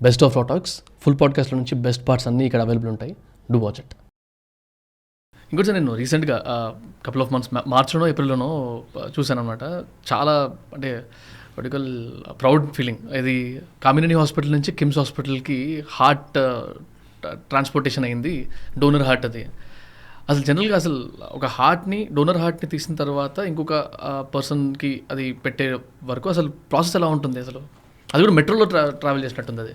Best of రా talks full పాడ్కాస్ట్లో నుంచి బెస్ట్ పార్ట్స్ అన్నీ ఇక్కడ అవైలబుల్ ఉంటాయి. Do watch it. ఇంకోటి సార్, నేను రీసెంట్గా కపుల్ ఆఫ్ మంత్స్ మార్చిలోనో ఏప్రిల్లోనో చూశాను అనమాట. చాలా అంటే పర్టికులర్ ప్రౌడ్ ఫీలింగ్. ఇది కామినేని హాస్పిటల్ నుంచి కిమ్స్ హాస్పిటల్కి హార్ట్ ట్రాన్స్పోర్టేషన్ అయింది, డోనర్ హార్ట్. అది అసలు జనరల్గా అసలు ఒక డోనర్ హార్ట్ని తీసిన తర్వాత ఇంకొక పర్సన్కి అది పెట్టే వరకు అసలు ప్రాసెస్ ఎలా ఉంటుంది అసలు? అది కూడా మెట్రోలో ట్రావెల్ చేసినట్టుంది అది.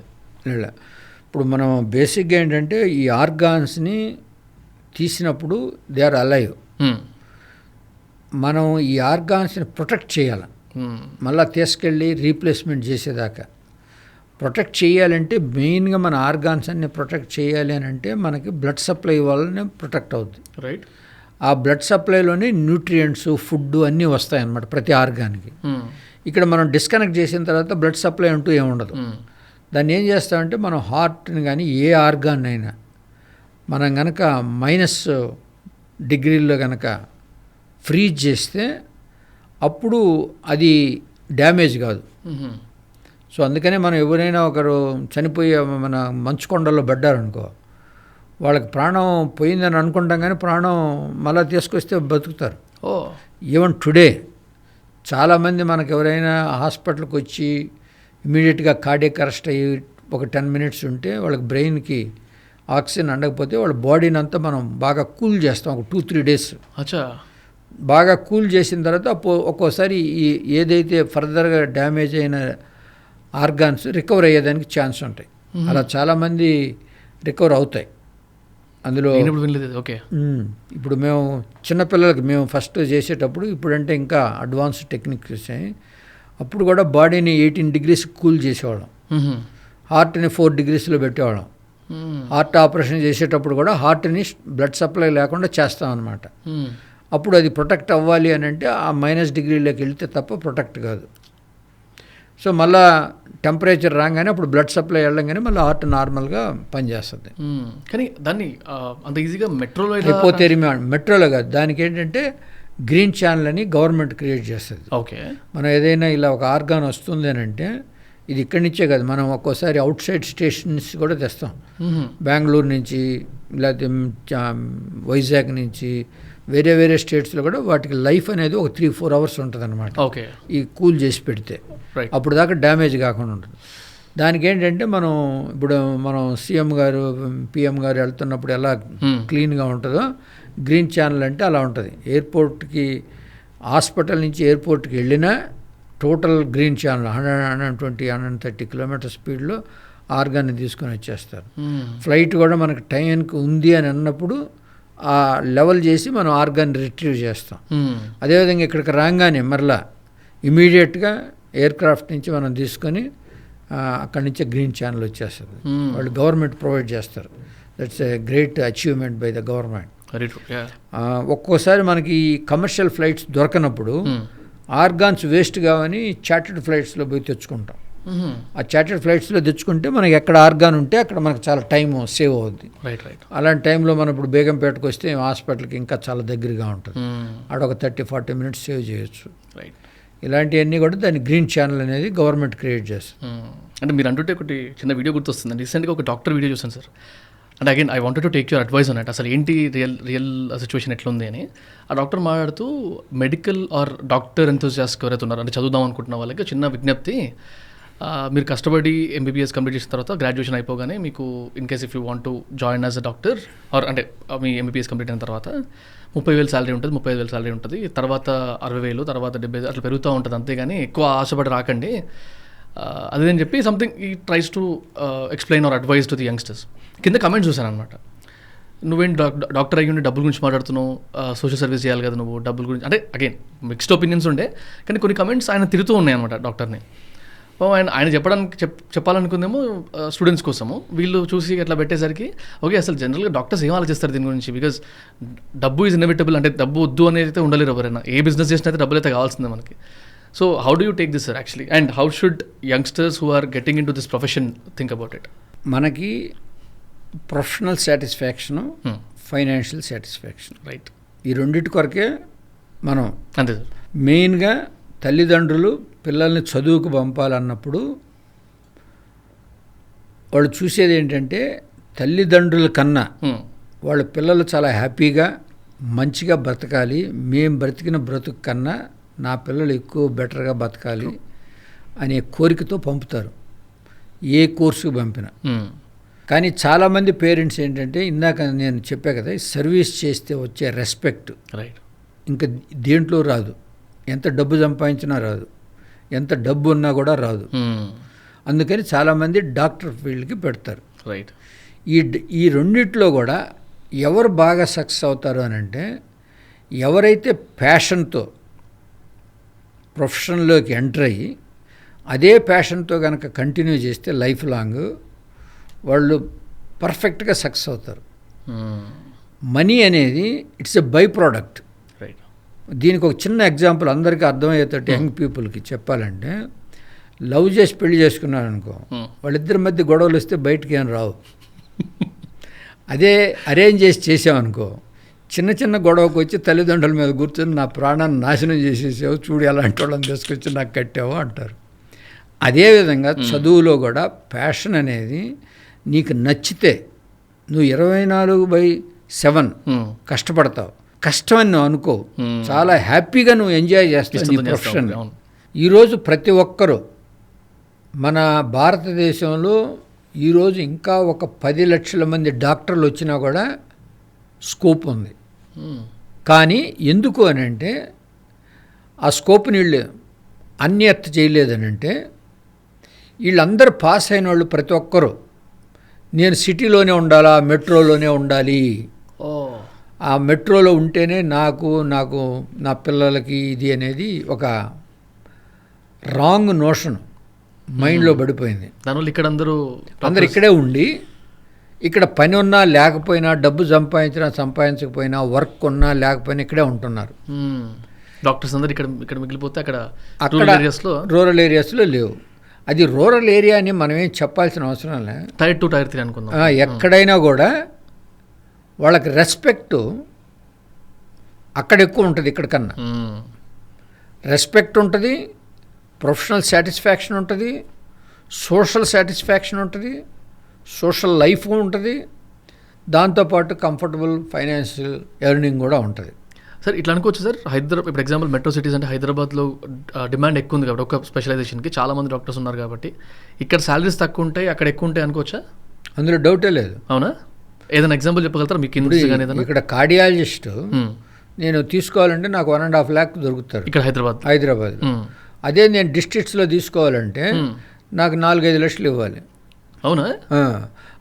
ఇప్పుడు మనం బేసిక్గా ఏంటంటే ఈ ఆర్గాన్స్ని తీసినప్పుడు దే ఆర్ అలైవ్. మనం ఈ ఆర్గాన్స్ని ప్రొటెక్ట్ చేయాలి, మళ్ళీ తీసుకెళ్ళి రీప్లేస్మెంట్ చేసేదాకా. ప్రొటెక్ట్ చేయాలంటే మెయిన్గా మన ఆర్గాన్స్ అన్ని ప్రొటెక్ట్ చేయాలి అని అంటే మనకి బ్లడ్ సప్లై వల్లనే ప్రొటెక్ట్ అవుద్ది. రైట్. ఆ బ్లడ్ సప్లైలోని న్యూట్రియంట్స్, ఫుడ్ అన్నీ వస్తాయన్నమాట ప్రతి ఆర్గాన్కి. ఇక్కడ మనం డిస్కనెక్ట్ చేసిన తర్వాత బ్లడ్ సప్లై అంటూ ఏముండదు. దాన్ని ఏం చేస్తామంటే మనం హార్ట్ని కానీ ఏ ఆర్గాన్ అయినా మనం కనుక -డిగ్రీల్లో కనుక ఫ్రీజ్ చేస్తే అప్పుడు అది డ్యామేజ్ కాదు. సో అందుకనే మనం ఎవరైనా ఒకరు చనిపోయే మన మంచు కొండల్లో పడ్డారనుకో, వాళ్ళకి ప్రాణం పోయిందని అనుకుంటాం కానీ ప్రాణం మళ్ళీ తీసుకొస్తే బతుకుతారు. ఈవెన్ టుడే చాలామంది మనకు ఎవరైనా హాస్పిటల్కి వచ్చి ఇమీడియట్గా కార్డియాక్ అరెస్ట్ అయ్యి ఒక 10 minutes ఉంటే వాళ్ళకి బ్రెయిన్కి ఆక్సిజన్ అందకపోతే వాళ్ళ బాడీని అంతా మనం బాగా కూల్ చేస్తాం ఒక 2-3 days. బాగా కూల్ చేసిన తర్వాత ఒక్కోసారి ఏదైతే ఫర్దర్గా డ్యామేజ్ అయిన ఆర్గాన్స్ రికవర్ అయ్యేదానికి ఛాన్స్ ఉంటాయి. అలా చాలామంది రికవర్ అవుతాయి. అందులో ఓకే. ఇప్పుడు మేము చిన్నపిల్లలకి మేము ఫస్ట్ చేసేటప్పుడు, ఇప్పుడంటే ఇంకా అడ్వాన్స్ టెక్నిక్స్ వచ్చాయి. అప్పుడు కూడా బాడీని 18 degrees కూల్ చేసేవాళ్ళం, హార్ట్ని 4 degrees పెట్టేవాళ్ళం. హార్ట్ ఆపరేషన్ చేసేటప్పుడు కూడా హార్ట్ని బ్లడ్ సప్లై లేకుండా చేస్తామన్నమాట. అప్పుడు అది ప్రొటెక్ట్ అవ్వాలి అని అంటే ఆ -degree వెళ్తే తప్ప ప్రొటెక్ట్ కాదు. సో మళ్ళీ టెంపరేచర్ రాగానే అప్పుడు బ్లడ్ సప్లై వెళ్ళంగానే మళ్ళీ హార్ట్ నార్మల్గా పనిచేస్తుంది. కానీ దాన్ని అంత ఈజీగా మెట్రోలో కాదు. దానికి ఏంటంటే గ్రీన్ ఛానల్ అని గవర్నమెంట్ క్రియేట్ చేస్తుంది. ఓకే. మనం ఏదైనా ఇలా ఒక ఆర్గాన్ వస్తుంది అని అంటే ఇది ఇక్కడి నుంచే కాదు, మనం ఒక్కోసారి అవుట్ సైడ్ స్టేషన్స్ కూడా తెస్తాం. బెంగళూరు నుంచి లేకపోతే వైజాగ్ నుంచి వేరే వేరే స్టేట్స్లో కూడా వాటికి లైఫ్ అనేది ఒక 3-4 hours ఉంటుంది అనమాట. ఓకే. ఈ కూల్ చేసి పెడితే అప్పుడు దాకా డ్యామేజ్ కాకుండా ఉంటుంది. దానికి ఏంటంటే మనం సీఎం గారు, పిఎం గారు వెళ్తున్నప్పుడు ఎలా క్లీన్గా ఉంటుందో గ్రీన్ ఛానల్ అంటే అలా ఉంటుంది. ఎయిర్పోర్ట్కి, హాస్పిటల్ నుంచి ఎయిర్పోర్ట్కి వెళ్ళినా టోటల్ గ్రీన్ ఛానల్ 120-130 km స్పీడ్లో ఆర్గాన్ని తీసుకొని వచ్చేస్తారు. ఫ్లైట్ కూడా మనకు టైంకి ఉంది అని అన్నప్పుడు ఆ లెవెల్ చేసి మనం ఆర్గాన్ రిట్రీవ్ చేస్తాం. అదేవిధంగా ఇక్కడికి రాగానే మరలా ఇమీడియట్గా ఎయిర్క్రాఫ్ట్ నుంచి మనం తీసుకొని అక్కడి నుంచే గ్రీన్ ఛానల్ వచ్చేస్తుంది. వాళ్ళు గవర్నమెంట్ ప్రొవైడ్ చేస్తారు. That's a great achievement by the government. ఒక్కోసారి మనకి కమర్షియల్ ఫ్లైట్స్ దొరకనప్పుడు ఆర్గాన్స్ వేస్ట్ కావని చార్టర్డ్ ఫ్లైట్స్లో పోయి తెచ్చుకుంటాం. ఆ చార్టర్డ్ ఫ్లైట్స్లో తెచ్చుకుంటే మనకి ఎక్కడ ఆర్గాన్ ఉంటే అక్కడ మనకు చాలా టైం సేవ్ అవుద్ది. అలాంటి టైంలో మనం ఇప్పుడు బేగంపేటకు వస్తే హాస్పిటల్కి ఇంకా చాలా దగ్గరగా ఉంటుంది, అక్కడ ఒక 30-40 minutes సేవ్ చేయొచ్చు. ఇలాంటివన్నీ కూడా దాన్ని గ్రీన్ ఛానల్ అనేది గవర్నమెంట్ క్రియేట్ చేస్తుంది. అంటే మీరు అంటుంటే ఒకటి చిన్న వీడియో గుర్తొస్తుంది. రీసెంట్గా ఒక డాక్టర్ వీడియో చూసాను sir. And again I wanted to take your advice అన్నట్టు, అసలు ఏంటి రియల్ సిచ్యువేషన్ ఎట్లుంది అని. ఆ డాక్టర్ మాట్లాడుతూ మెడికల్ ఆర్ డాక్టర్ ఎంతూజియాస్ట్ ఎవరైతే ఉన్నారో, అంటే చదువుదాం అనుకుంటున్న వాళ్ళకి చిన్న విజ్ఞప్తి, మీరు కష్టపడి MBBS కంప్లీట్ చేసిన తర్వాత గ్రాడ్యుయేషన్ అయిపోగానే మీకు in case if you want to join as a doctor or అంటే మీ MBBS కంప్లీట్ అయిన తర్వాత 30,000 శాలరీ ఉంటుంది, 35,000 శాలరీ ఉంటుంది, తర్వాత 60,000, తర్వాత 70,000 అట్లా పెరుగుతూ ఉంటుంది. అంతేగాని ఎక్కువ ఆశపడి రాకండి అదేదని చెప్పి సంథింగ్ ఈ tries to explain or advise to the youngsters. కింద కమెంట్స్ చూశాను అనమాట. నువ్వేంటి డాక్టర్ అయ్యి ఉండి డబ్బుల గురించి మాట్లాడుతున్నావు, సోషల్ సర్వీస్ చేయాలి కదా నువ్వు, డబ్బుల గురించి అంటే అగైన్ మిక్స్డ్ ఒపీనియన్స్ ఉండే. కానీ కొన్ని కమెంట్స్ ఆయన తిరుగుతూ ఉన్నాయి అనమాట డాక్టర్ని. ఆయన చెప్పాలనుకుందేమో స్టూడెంట్స్ కోసము, వీళ్ళు చూసి అట్లా పెట్టేసరికి ఓకే అసలు జనరల్గా డాక్టర్స్ ఏం ఆలోచిస్తారు దీని గురించి, బికాజ్ డబ్బు ఈజ్ ఇన్ఎవిటబుల్. అంటే డబ్బు వద్దు అనేది అయితే ఉండలేరు ఎవరైనా, ఏ బిజినెస్ చేసినా అయితే డబ్బులు అయితే కావాల్సిందే మనకి. So how do you take this sir actually, and how should youngsters who are getting in to this profession think about it? మనకి professional satisfaction, financial satisfaction, right, ఈ రెండింటి కొరకే మనం అంతే సార్. మెయిన్గా తల్లిదండ్రులు పిల్లల్ని చదువుకు పంపాలన్నప్పుడు వాళ్ళు చూసేది ఏంటంటే తల్లిదండ్రుల కన్నా వాళ్ళ పిల్లలు చాలా హ్యాపీగా మంచిగా బ్రతకాలి, మేము బ్రతికిన బ్రతుకు కన్నా నా పిల్లలు ఎక్కువ బెటర్గా బతకాలి అనే కోరికతో పంపుతారు ఏ కోర్సుకు పంపినా. కానీ చాలామంది పేరెంట్స్ ఏంటంటే ఇందాక నేను చెప్పా కదా, సర్వీస్ చేస్తే వచ్చే రెస్పెక్ట్ ఇంకా దేంట్లో రాదు. ఎంత డబ్బు సంపాదించినా రాదు, ఎంత డబ్బు ఉన్నా కూడా రాదు. అందుకని చాలామంది డాక్టర్ ఫీల్డ్కి పెడతారు. ఈ రెండిట్లో కూడా ఎవరు బాగా సక్సెస్ అవుతారు అని అంటే, ఎవరైతే ప్యాషన్తో ప్రొఫెషన్లోకి ఎంటర్ అయ్యి అదే ప్యాషన్తో కనుక కంటిన్యూ చేస్తే లైఫ్ లాంగ్ వాళ్ళు పర్ఫెక్ట్గా సక్సెస్ అవుతారు. మనీ అనేది ఇట్స్ ఎ బై ప్రోడక్ట్. దీనికి ఒక చిన్న ఎగ్జాంపుల్ అందరికీ అర్థమయ్యేటట్టు యంగ్ పీపుల్కి చెప్పాలంటే, లవ్ చేసి పెళ్లి చేసుకున్నారు అనుకో, వాళ్ళిద్దరి మధ్య గొడవలు వస్తే బయటికి ఏం రావు. అదే అరేంజ్ చేసి చేసామనుకో, చిన్న చిన్న గొడవకు వచ్చి తల్లిదండ్రుల మీద కూర్చొని నా ప్రాణాన్ని నాశనం చేసేసావు, చూడు ఎలాంటి వాళ్ళని తీసుకొచ్చి నాకు కట్టావు అంటారు. అదేవిధంగా చదువులో కూడా ప్యాషన్ అనేది నీకు నచ్చితే నువ్వు 24/7 కష్టపడతావు. కష్టం అని నువ్వు అనుకో, చాలా హ్యాపీగా నువ్వు ఎంజాయ్ చేస్తావు నీ ప్రొఫెషన్. ఈరోజు ప్రతి ఒక్కరూ మన భారతదేశంలో ఈరోజు ఇంకా ఒక 10 లక్షల మంది డాక్టర్లు వచ్చినా కూడా స్కోప్ ఉంది. కానీ ఎందుకు అని అంటే, ఆ స్కోప్ని వీళ్ళు అన్యర్థ చేయలేదని అంటే, వీళ్ళందరూ పాస్ అయిన వాళ్ళు ప్రతి ఒక్కరూ నేను సిటీలోనే ఉండాలా, మెట్రోలోనే ఉండాలి, ఆ మెట్రోలో ఉంటేనే నాకు నా పిల్లలకి ఇది అనేది ఒక రాంగ్ నోషన్ మైండ్లో పడిపోయింది. దానివల్ల ఇక్కడ అందరూ ఇక్కడే ఉండి, ఇక్కడ పని ఉన్నా లేకపోయినా, డబ్బు సంపాదించకపోయినా, వర్క్ ఉన్నా లేకపోయినా ఇక్కడే ఉంటున్నారు. డాక్టర్స్ అందరూ ఇక్కడ మిగిలిపోతే అక్కడ రూరల్ ఏరియాస్లో లేవు. అది రూరల్ ఏరియా అని మనం ఏం చెప్పాల్సిన అవసరం లే. టైర్ 2, టైర్ 3 అనుకుందాం. ఎక్కడైనా కూడా వాళ్ళకి రెస్పెక్ట్ అక్కడ ఎక్కువ ఉంటుంది ఇక్కడ కన్నా. రెస్పెక్ట్ ఉంటుంది, ప్రొఫెషనల్ సాటిస్ఫాక్షన్ ఉంటుంది, సోషల్ సాటిస్ఫాక్షన్ ఉంటుంది, సోషల్ లైఫ్ ఉంటుంది, దాంతోపాటు కంఫర్టబుల్ ఫైనాన్షియల్ ఎర్నింగ్ కూడా ఉంటుంది. సార్ ఇట్లా అనుకోవచ్చు సార్, హైదరాబాద్ ఇప్పుడు ఎగ్జాంపుల్ మెట్రో సిటీస్ అంటే హైదరాబాద్లో డిమాండ్ ఎక్కువ ఉంది కాబట్టి ఒక స్పెషలైజేషన్కి చాలామంది డాక్టర్స్ ఉన్నారు కాబట్టి ఇక్కడ శాలరీస్ తక్కువ ఉంటాయి, అక్కడ ఎక్కువ ఉంటాయి అనుకోవచ్చా? అందులో డౌటే లేదు. అవునా? ఏదైనా ఎగ్జాంపుల్ చెప్పగలుగుతారా మీకు? ఇక్కడ కార్డియాలజిస్ట్ నేను తీసుకోవాలంటే నాకు 1.5 lakh దొరుకుతారు ఇక్కడ హైదరాబాద్. అదే నేను డిస్ట్రిక్ట్స్లో తీసుకోవాలంటే నాకు 4-5 లక్షలు ఇవ్వాలి. అవునా?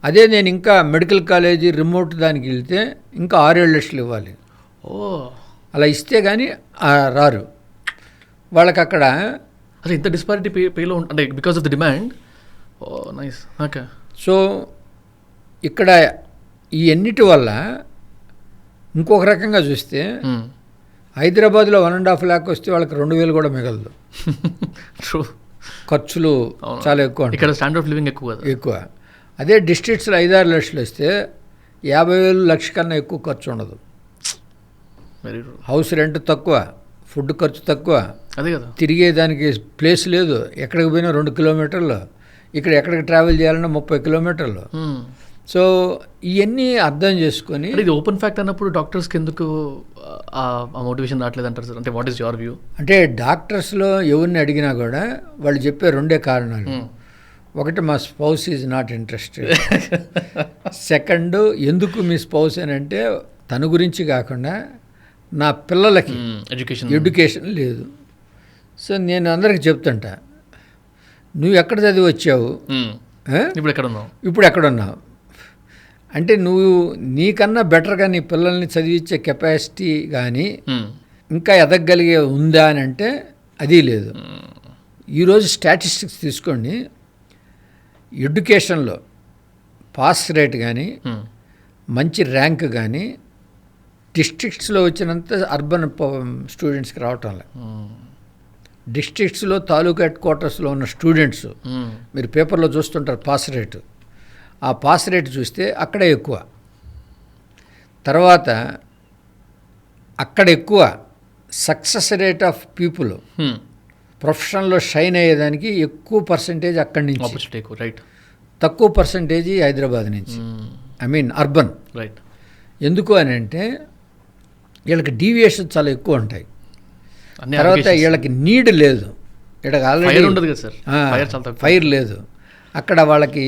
అదే నేను ఇంకా మెడికల్ కాలేజీ రిమోట్ దానికి వెళ్తే ఇంకా 6-7 లక్షలు ఇవ్వాలి. అలా ఇస్తే కానీ రారు వాళ్ళకి అక్కడ. అసలు ఇంత డిస్పారిటీ పేలో అంటే because of the demand. Nice. Okay. So ఇక్కడ ఈ అన్నిటి వల్ల ఇంకొక రకంగా చూస్తే హైదరాబాద్లో 1.5 lakh వస్తే వాళ్ళకి 2,000 కూడా మిగలదు. ఖర్చులు చాలా ఎక్కువ. ఇక్కడ స్టాండర్డ్ ఆఫ్ లివింగ్ ఎక్కువ. అదే డిస్ట్రిక్ట్స్లో 5-6 లక్షలు వస్తే 50,000 లక్ష కన్నా ఎక్కువ ఖర్చు ఉండదు. హౌస్ రెంట్ తక్కువ, ఫుడ్ ఖర్చు తక్కువ, అదే కదా, తిరిగేదానికి ప్లేస్ లేదు. ఎక్కడికి పోయినా 2 kilometers, ఇక్కడ ఎక్కడికి ట్రావెల్ చేయాలన్నా 30 kilometers. సో ఇవన్నీ అర్థం చేసుకొని ఇది ఓపెన్ ఫ్యాక్ట్ అన్నప్పుడు డాక్టర్స్కి ఎందుకు ఆ మోటివేషన్ రావట్లేదు అంటారు సార్? అంటే వాట్ ఈస్ యువర్ వ్యూ? అంటే డాక్టర్స్లో ఎవరిని అడిగినా కూడా వాళ్ళు చెప్పే 2 కారణాలు. ఒకటి, మా spouse is not interested. Second, ఎందుకు మీ స్పౌస్ అని అంటే తన గురించి కాకుండా నా పిల్లలకి ఎడ్యుకేషన్ లేదు. సో నేను అందరికి చెప్తుంటా, నువ్వు ఎక్కడ చదివి వచ్చావు, ఇప్పుడు ఎక్కడున్నావు అంటే నువ్వు నీకన్నా బెటర్గా నీ పిల్లల్ని చదివించే కెపాసిటీ కానీ ఇంకా ఎదగగలిగే ఉందా అని అంటే అది లేదు. ఈరోజు స్టాటిస్టిక్స్ తీసుకోండి, ఎడ్యుకేషన్లో పాస్ రేట్ కానీ మంచి ర్యాంక్ కానీ డిస్ట్రిక్ట్స్లో వచ్చినంత అర్బన్ స్టూడెంట్స్కి రావటం లేదు. డిస్ట్రిక్ట్స్లో తాలూకా హెడ్ క్వార్టర్స్లో ఉన్న స్టూడెంట్స్ మీరు పేపర్లో చూస్తుంటారు పాస్ రేటు. ఆ పాస్ రేట్ చూస్తే అక్కడే ఎక్కువ. తర్వాత అక్కడ ఎక్కువ సక్సెస్ రేట్ ఆఫ్ పీపుల్ ప్రొఫెషన్లో షైన్ అయ్యేదానికి ఎక్కువ పర్సంటేజ్ అక్కడి నుంచి. రైట్. తక్కువ పర్సంటేజీ హైదరాబాద్ నుంచి, ఐ మీన్ అర్బన్. రైట్. ఎందుకు అని అంటే వీళ్ళకి డీవియేషన్ చాలా ఎక్కువ ఉంటాయి. తర్వాత వీళ్ళకి నీడ్ లేదు, వీళ్ళకి ఆల్రెడీ ఫైర్ లేదు. అక్కడ వాళ్ళకి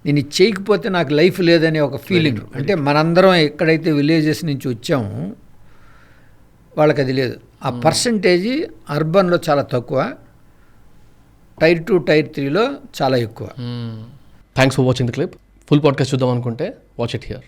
నేను ఇది చేయకపోతే నాకు లైఫ్ లేదనే ఒక ఫీలింగ్. అంటే మనందరం ఎక్కడైతే విలేజెస్ నుంచి వచ్చామో వాళ్ళకి అది లేదు. ఆ పర్సంటేజీ అర్బన్లో చాలా తక్కువ, టైర్ 2 టైర్ 3లో చాలా ఎక్కువ. Thanks for watching the clip. Full podcast చూద్దాం అనుకుంటే వాచ్ ఇట్ హియర్.